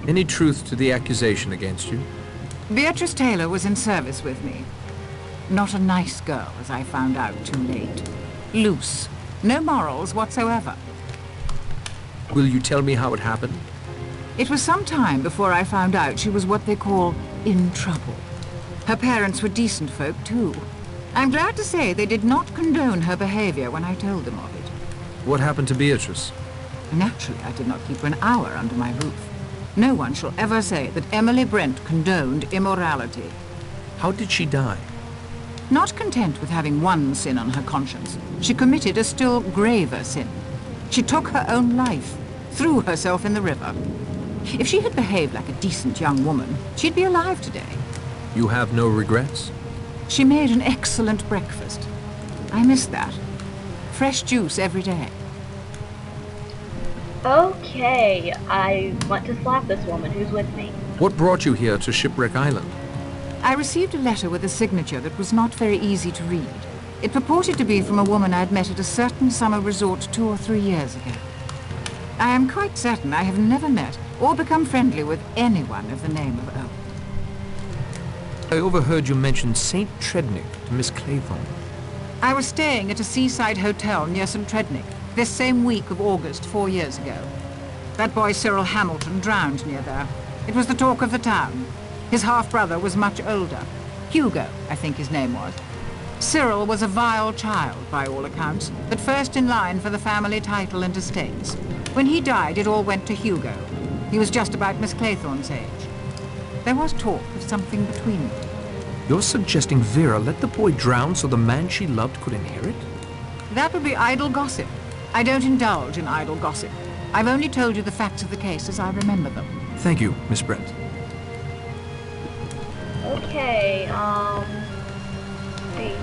Any truth to the accusation against you? Beatrice Taylor was in service with me. Not a nice girl, as I found out too late. Loose. No morals whatsoever. Will you tell me how it happened? It was some time before I found out she was what they call in trouble. Her parents were decent folk, too. I'm glad to say they did not condone her behavior when I told them of it. What happened to Beatrice? Naturally, I did not keep her an hour under my roof. No one shall ever say that Emily Brent condoned immorality. How did she die? Not content with having one sin on her conscience, she committed a still graver sin. She took her own life, threw herself in the river. If she had behaved like a decent young woman, she'd be alive today. You have no regrets? She made an excellent breakfast. I miss that. Fresh juice every day. Okay, I want to slap this woman who's with me. What brought you here to Shipwreck Island? I received a letter with a signature that was not very easy to read. It purported to be from a woman I'd met at a certain summer resort 2 or 3 years ago. I am quite certain I have never met or become friendly with anyone of the name of O. I overheard you mention St. Trednick to Miss Claythorne. I was staying at a seaside hotel near St. Trednick this same week of August 4 years ago. That boy Cyril Hamilton drowned near there. It was the talk of the town. His half-brother was much older. Hugo, I think his name was. Cyril was a vile child, by all accounts, but first in line for the family title and estates. When he died, it all went to Hugo. He was just about Miss Claythorne's age. There was talk of something between them. You're suggesting Vera let the boy drown so the man she loved could inherit? That would be idle gossip. I don't indulge in idle gossip. I've only told you the facts of the case as I remember them. Thank you, Miss Brent. Okay, see.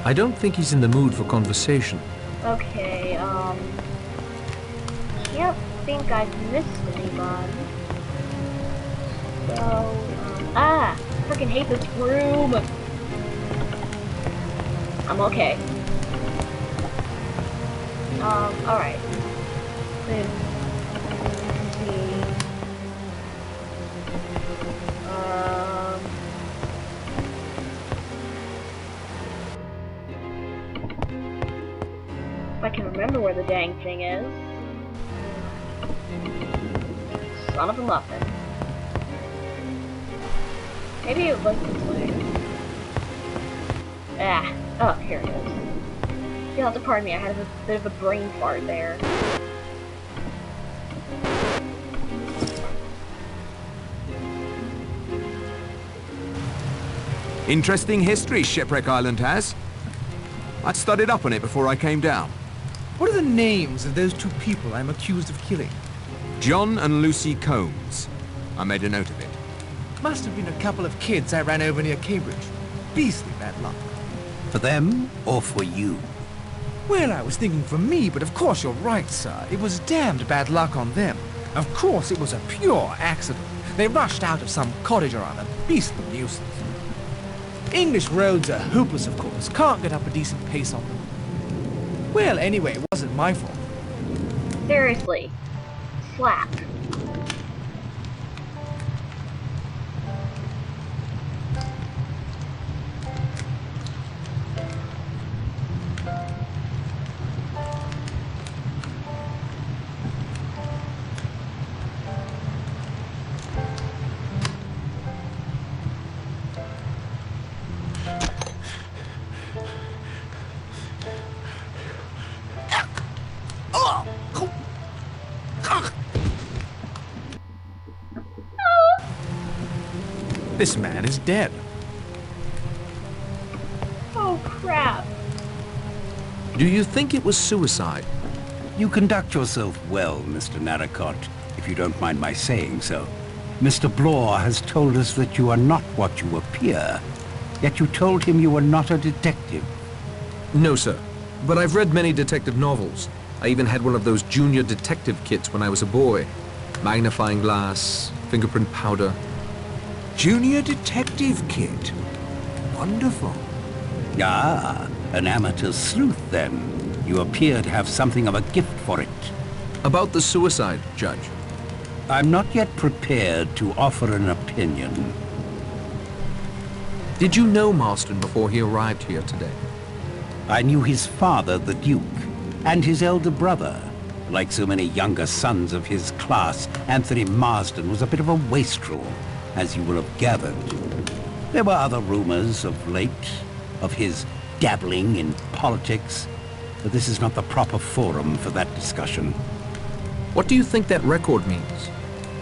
I don't think he's in the mood for conversation. Okay, can't think I've missed anybody. So, I freaking hate this room. I'm okay. Alright. Let's see. If I can remember where the dang thing is. Son of a muffin. Maybe it was this way. Oh, here it is. You'll have to pardon me, I had a bit of a brain fart there. Interesting history Shipwreck Island has. I'd studied up on it before I came down. What are the names of those 2 people I'm accused of killing? John and Lucy Combs. I made a note of it. Must have been a couple of kids I ran over near Cambridge. Beastly bad luck. For them or for you? Well, I was thinking for me, but of course you're right, sir. It was damned bad luck on them. Of course it was a pure accident. They rushed out of some cottage or other. Beastly nuisance. English roads are hopeless, of course. Can't get up a decent pace on them. Well, anyway, it wasn't my fault. Seriously. Slap. This man is dead. Oh, crap. Do you think it was suicide? You conduct yourself well, Mr. Narracott, if you don't mind my saying so. Mr. Blore has told us that you are not what you appear, yet you told him you were not a detective. No, sir. But I've read many detective novels. I even had one of those junior detective kits when I was a boy. Magnifying glass, fingerprint powder. Junior Detective Kit. Wonderful. Ah, an amateur sleuth, then. You appear to have something of a gift for it. About the suicide, Judge. I'm not yet prepared to offer an opinion. Did you know Marston before he arrived here today? I knew his father, the Duke, and his elder brother. Like so many younger sons of his class, Anthony Marsden was a bit of a wastrel, as you will have gathered. There were other rumors of late, of his dabbling in politics, but this is not the proper forum for that discussion. What do you think that record means?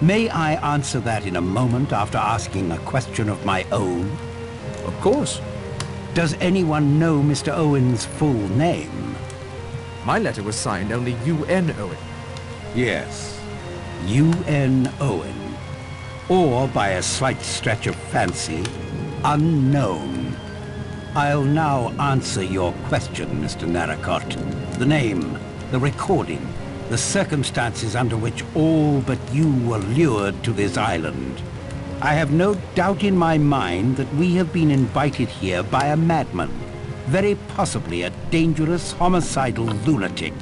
May I answer that in a moment after asking a question of my own? Of course. Does anyone know Mr. Owen's full name? My letter was signed only UN Owen. Yes, UN Owen. Or, by a slight stretch of fancy, unknown. I'll now answer your question, Mr. Narracott. The name, the recording, the circumstances under which all but you were lured to this island. I have no doubt in my mind that we have been invited here by a madman. Very possibly a dangerous, homicidal lunatic.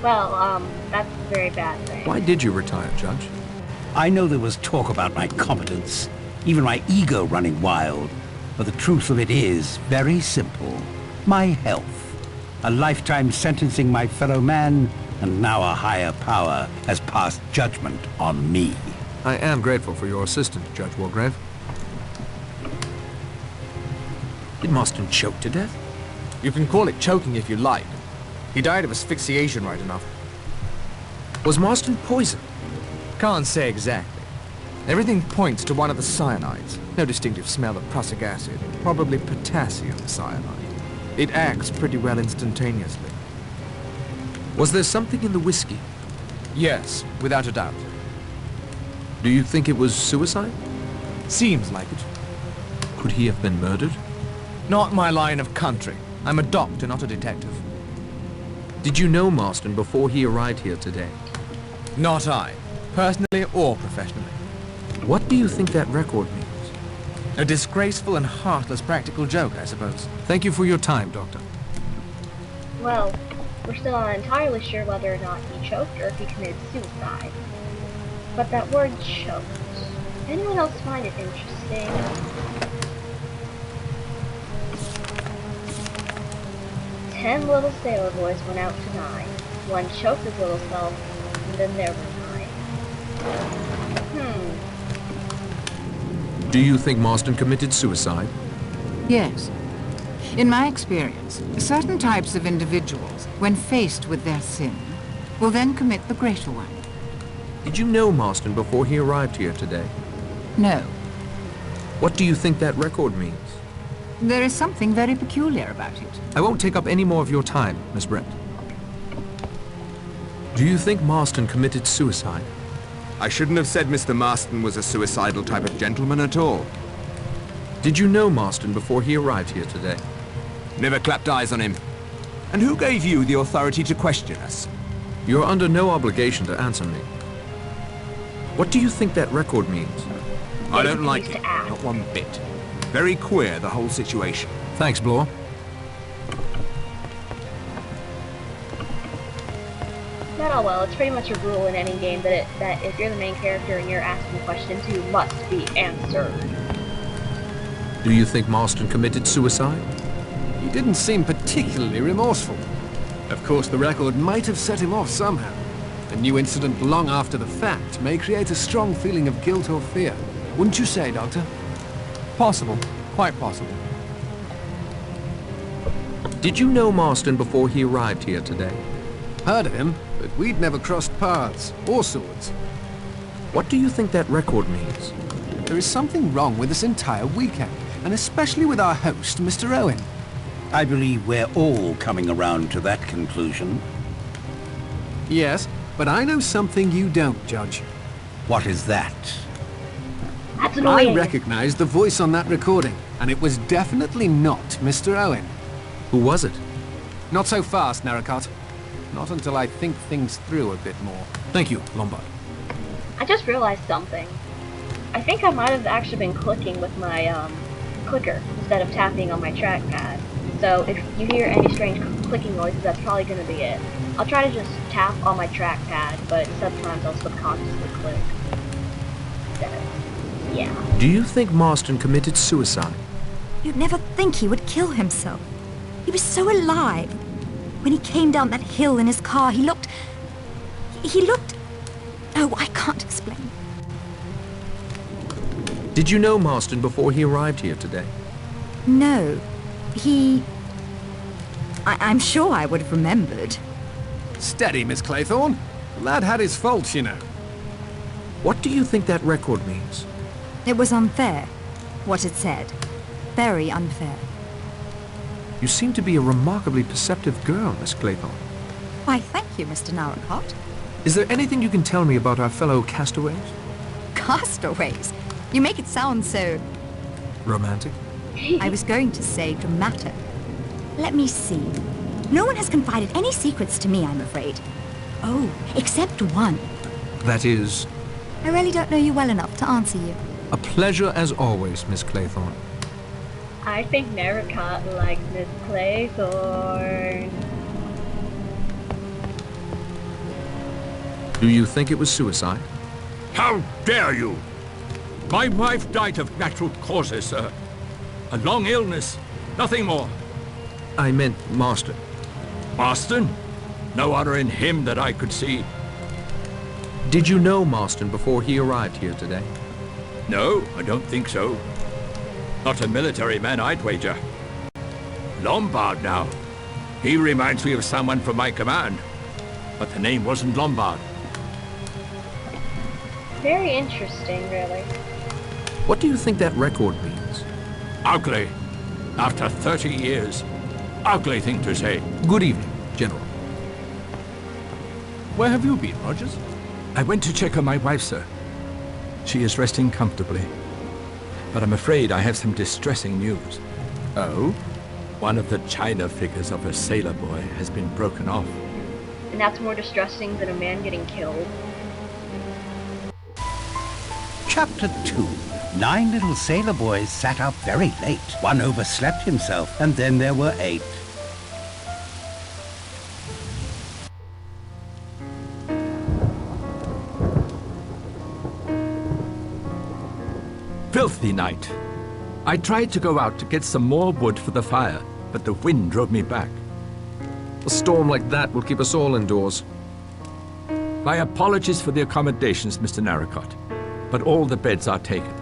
Well, that's a very bad thing. Why did you retire, Judge? I know there was talk about my competence, even my ego running wild, but the truth of it is very simple. My health. A lifetime sentencing my fellow man, and now a higher power has passed judgment on me. I am grateful for your assistance, Judge Wargrave. Did Marston choke to death? You can call it choking if you like. He died of asphyxiation, right enough. Was Marston poisoned? Can't say exactly. Everything points to one of the cyanides. No distinctive smell of prussic acid. Probably potassium cyanide. It acts pretty well instantaneously. Was there something in the whiskey? Yes, without a doubt. Do you think it was suicide? Seems like it. Could he have been murdered? Not my line of country. I'm a doctor, not a detective. Did you know Marston before he arrived here today? Not I. Personally or professionally. What do you think that record means? A disgraceful and heartless practical joke, I suppose. Thank you for your time, Doctor. Well, we're still not entirely sure whether or not he choked or if he committed suicide. But that word choked. Anyone else find it interesting? Ten little sailor boys went out to dine. One choked his little self, and then there were 9. Do you think Marston committed suicide? Yes. In my experience, certain types of individuals, when faced with their sin, will then commit the greater one. Did you know Marston before he arrived here today? No. What do you think that record means? There is something very peculiar about it. I won't take up any more of your time, Miss Brent. Do you think Marston committed suicide? I shouldn't have said Mr. Marston was a suicidal type of gentleman at all. Did you know Marston before he arrived here today? Never clapped eyes on him. And who gave you the authority to question us? You're under no obligation to answer me. What do you think that record means? I don't like refused it. to ask. Not one bit. Very queer, the whole situation. Thanks, Blore. Not all well. It's pretty much a rule in any game that if you're the main character and you're asking questions, you must be answered. Do you think Marston committed suicide? He didn't seem particularly remorseful. Of course, the record might have set him off somehow. A new incident long after the fact may create a strong feeling of guilt or fear. Wouldn't you say, Doctor? Possible. Quite possible. Did you know Marston before he arrived here today? Heard of him, but we'd never crossed paths or swords. What do you think that record means? There is something wrong with this entire weekend, and especially with our host, Mr. Owen. I believe we're all coming around to that conclusion. Yes, but I know something you don't, Judge. What is that? That's I annoying. recognized the voice on that recording, and it was definitely not Mr. Owen. Who was it? Not so fast, Narracott. Not until I think things through a bit more. Thank you, Lombard. I just realized something. I think I might have actually been clicking with my clicker instead of tapping on my trackpad. So if you hear any strange clicking noises, that's probably gonna be it. I'll try to just tap on my trackpad, but sometimes I'll subconsciously click. So, yeah. Do you think Marston committed suicide? You'd never think he would kill himself. He was so alive. When he came down that hill in his car, he looked... Oh, I can't explain. Did you know Marston before he arrived here today? No. I'm sure I would have remembered. Steady, Miss Claythorne. The lad had his faults, you know. What do you think that record means? It was unfair, what it said. Very unfair. You seem to be a remarkably perceptive girl, Miss Claythorne. Why, thank you, Mr. Narracott. Is there anything you can tell me about our fellow castaways? Castaways? You make it sound so... Romantic? I was going to say dramatic. Let me see. No one has confided any secrets to me, I'm afraid. Oh, except one. That is... I really don't know you well enough to answer you. A pleasure as always, Miss Claythorne. I think Narracott likes Miss Claythorne. Do you think it was suicide? How dare you! My wife died of natural causes, sir. A long illness, nothing more. I meant Marston. Marston? No honor in him that I could see. Did you know Marston before he arrived here today? No, I don't think so. Not a military man, I'd wager. Lombard now. He reminds me of someone from my command. But the name wasn't Lombard. Very interesting, really. What do you think that record means? Ugly. After 30 years. Ugly thing to say. Good evening, General. Where have you been, Rogers? I went to check on my wife, sir. She is resting comfortably. But I'm afraid I have some distressing news. Oh? One of the china figures of a sailor boy has been broken off. And that's more distressing than a man getting killed. Chapter 2. 9 little sailor boys sat up very late. One overslept himself, and then there were 8. Filthy night. I tried to go out to get some more wood for the fire, but the wind drove me back. A storm like that will keep us all indoors. My apologies for the accommodations, Mr. Narracott, but all the beds are taken.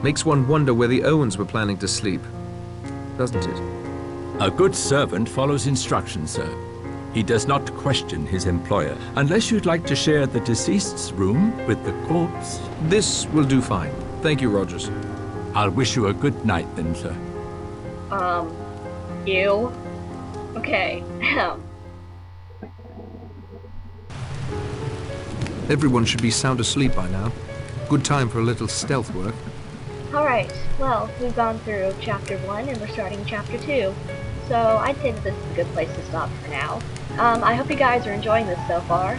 Makes one wonder where the Owens were planning to sleep, doesn't it? A good servant follows instructions, sir. He does not question his employer, unless you'd like to share the deceased's room with the corpse. This will do fine. Thank you, Rogers. I'll wish you a good night then, sir. Ew. Okay. Everyone should be sound asleep by now. Good time for a little stealth work. Alright, well, we've gone through Chapter 1 and we're starting Chapter 2. So I'd say that this is a good place to stop for now. I hope you guys are enjoying this so far.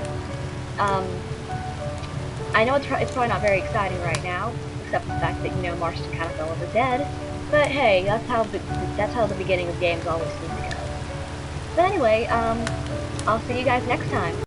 I know it's probably not very exciting right now, except the fact that, you know, Marston kind of fell over dead. But hey, that's how the beginning of games always seem to go. But anyway, I'll see you guys next time.